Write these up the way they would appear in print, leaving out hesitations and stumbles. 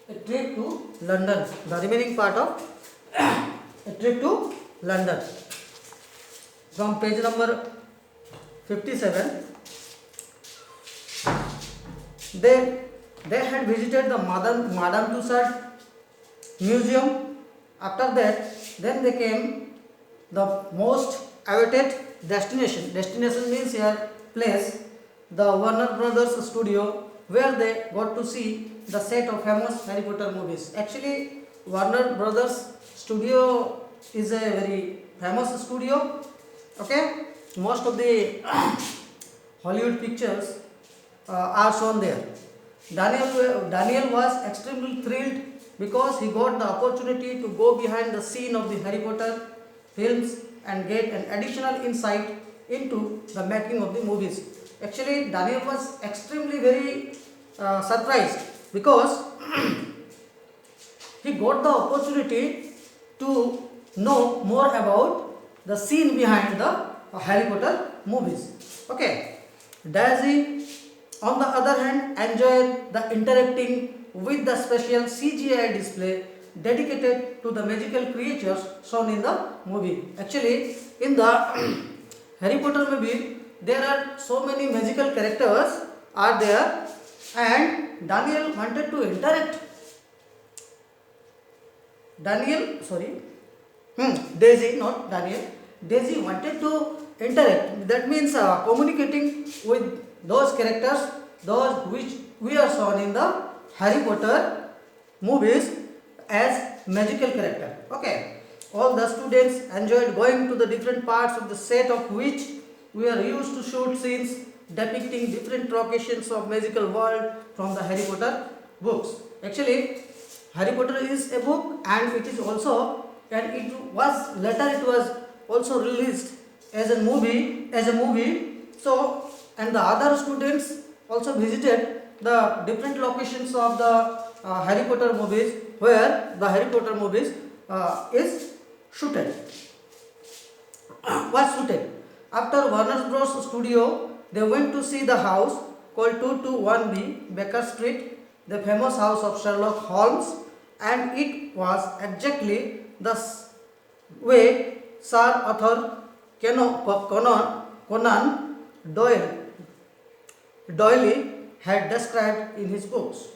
a trip to London. The remaining part of a trip to London. From page number 57, they had visited the Madame Tussauds museum. After that, then they came the most awaited destination. Destination means here place, the Warner Brothers studio, where they got to see the set of famous Harry Potter movies. Actually, Warner Brothers studio is a very famous studio. Okay, most of the Hollywood pictures are shown there. Daniel was extremely thrilled because he got the opportunity to go behind the scene of the Harry Potter films and get an additional insight into the making of the movies. Actually, Daniel was extremely very surprised because he got the opportunity to know more about the scene behind the Harry Potter movies. Okay, Daisy, on the other hand, enjoyed the interacting with the special CGI display dedicated to the magical creatures shown in the movie. Actually, in the Harry Potter movie, there are so many magical characters are there, and Daniel wanted to interact. Daisy, not Daniel. Daisy wanted to interact. That means communicating with those characters, those which we are shown in the Harry Potter movies as magical character. Okay. All the students enjoyed going to the different parts of the set of which we are used to shoot scenes depicting different locations of magical world from the Harry Potter books. Actually, Harry Potter is a book, and it is also, and it was also released as a movie. So, and the other students also visited the different locations of the Harry Potter movies, where the Harry Potter movies is shooted. Was shooted. After Warner Bros. Studio, they went to see the house called 221B Baker Street, the famous house of Sherlock Holmes, and it was exactly the way Sir Arthur Conan Doyle had described in his books.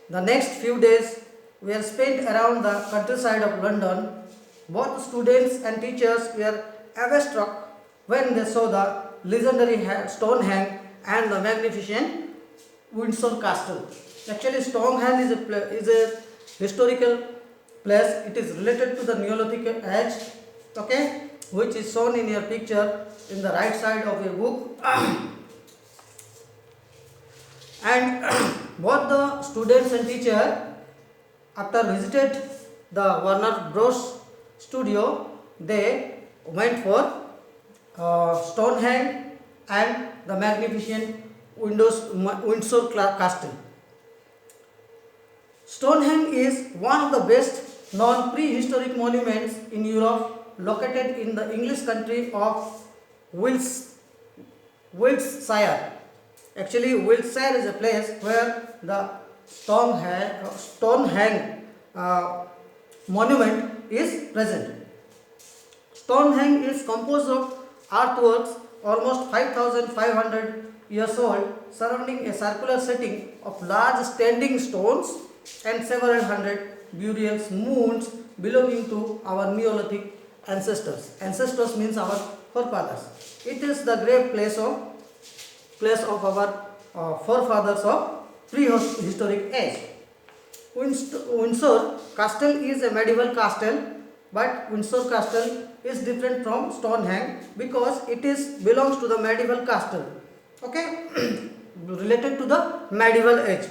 The next few days were spent around the countryside of London. Both students and teachers were awestruck when they saw the legendary Stonehenge and the magnificent Windsor Castle. Actually, Stonehenge is a historical place. It is related to the Neolithic age, okay, which is shown in your picture in the right side of your book. And both the students and teacher, after visited the Warner Bros. Studio, they went for Stonehenge and the magnificent Windsor Castle. Stonehenge is one of the best known prehistoric monuments in Europe, located in the English country of Wiltshire. Actually, Wiltshire is a place where the Stonehenge monument is present. Stonehenge is composed of earthworks almost 5,500 years old, surrounding a circular setting of large standing stones and several hundred burial mounds belonging to our Neolithic ancestors. Ancestors means our forefathers. It is the grave place of our forefathers of prehistoric age. Windsor Castle is a medieval castle, but Windsor Castle is different from Stonehenge because it belongs to the medieval castle. Okay, related to the medieval age,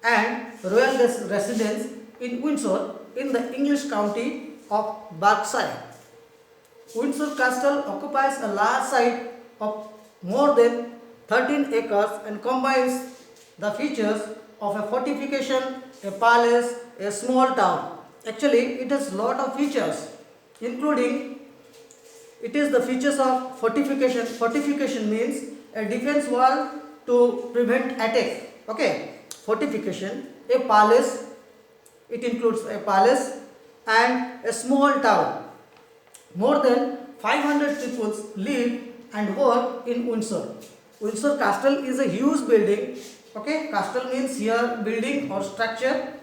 and royal residence in Windsor in the English county of Berkshire. Windsor Castle occupies a large site of more than 13 acres and combines the features of a fortification, a palace, a small town. Actually, it has lot of features, including it is the features of fortification. Fortification means a defense wall to prevent attack. Okay, fortification, a palace, It includes a palace and a small town. More than 500 people live and work in Windsor. Windsor Castle is a huge building. Okay, castle means here building or structure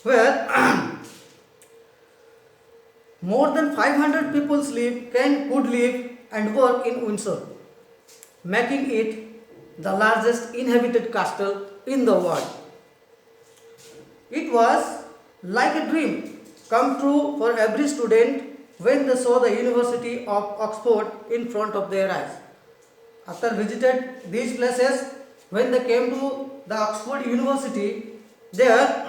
where more than 500 people could live and work in Windsor, making it the largest inhabited castle in the world. It was like a dream come true for every student when they saw the University of Oxford in front of their eyes. After visited these places, when they came to the Oxford University, there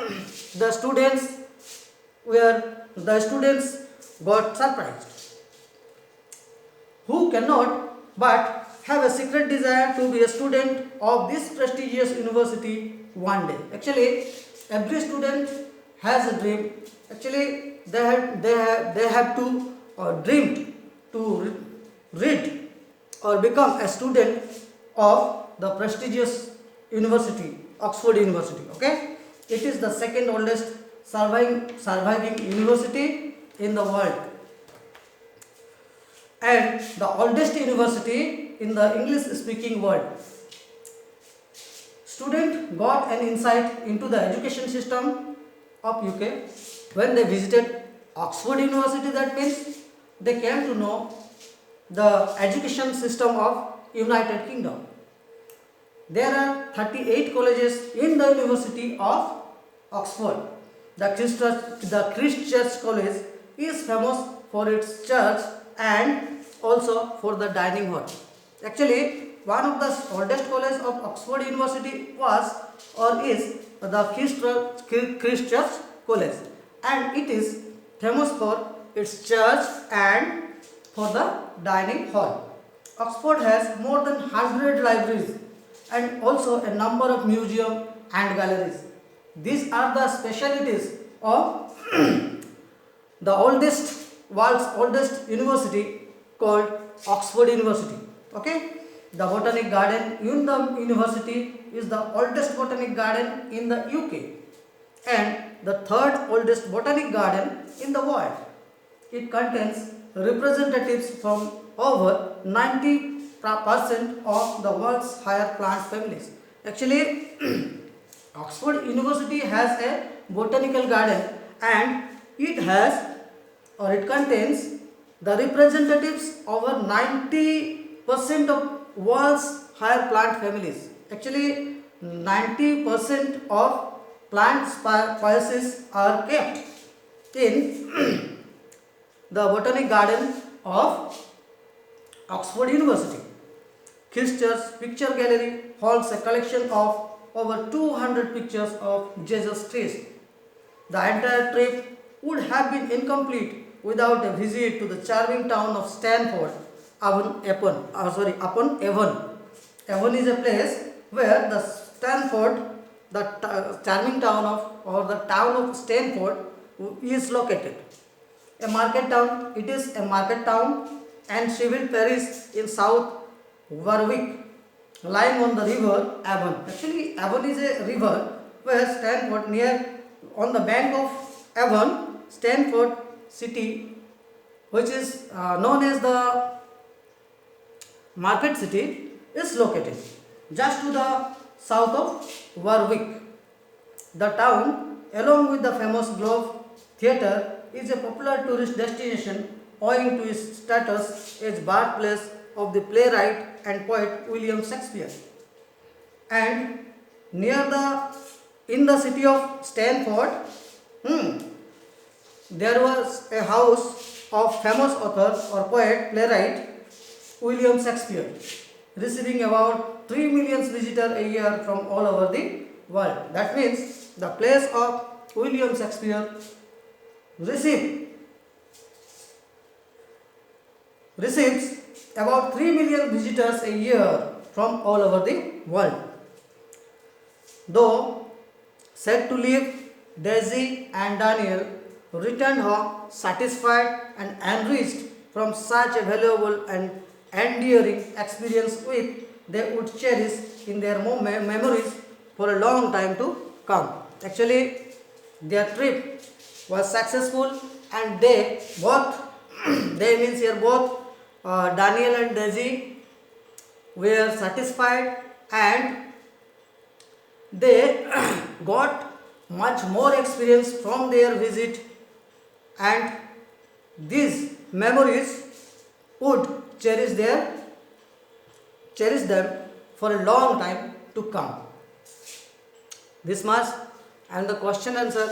the students got surprised. Who cannot but have a secret desire to be a student of this prestigious university one day? Actually, every student has a dream. Actually, they have to dreamed to read or become a student of the prestigious university, Oxford University. Okay, it is the second oldest surviving university in the world, and the oldest university in the English speaking world. Student got an insight into the education system of UK when they visited Oxford University. That means they came to know the education system of United Kingdom. There are 38 colleges in the University of Oxford. The Christ Church College is famous for its church and also for the dining hall. Actually, one of the oldest colleges of Oxford University was or is the Christ Church College, and it is famous for its church and for the dining hall. Oxford has more than 100 libraries and also a number of museums and galleries. These are the specialities of the world's oldest university called Oxford University. Okay, the Botanic Garden in the university is the oldest botanic garden in the UK and the third oldest botanic garden in the world. It contains representatives from over 90% of the world's higher plant families. Actually, Oxford University has a botanical garden and it contains the representatives over 90% of world's higher plant families. Actually, 90% of plant species are kept in the Botanic Garden of Oxford University. Christ Church Picture Gallery holds a collection of over 200 pictures of Jesus Christ. The entire trip would have been incomplete without a visit to the charming town of Stanford upon Avon. Avon is a place where the Stanford, the charming town of or the town of Stanford is located. A market town. It is a market town and civil parish in South Warwick, lying on the river Avon. Actually, Avon is a river where Stanford, near on the bank of Avon, Stanford city, which is known as the market city, is located just to the south of Warwick. The town, along with the famous Globe Theatre, is a popular tourist destination owing to its status as birthplace of the playwright and poet William Shakespeare. And in the city of Stanford, there was a house of famous author or poet playwright William Shakespeare, receiving about 3 million visitors a year from all over the world. That means the place of William Shakespeare receives about 3 million visitors a year from all over the world. Though said to leave, Daisy and Daniel returned home satisfied and enriched from such a valuable and endearing experience which they would cherish in their memories for a long time to come. Actually, their trip was successful, and they both they means here both Daniel and Daisy were satisfied, and they got much more experience from their visit, and these memories would cherish them for a long time to come. This much, and the question answer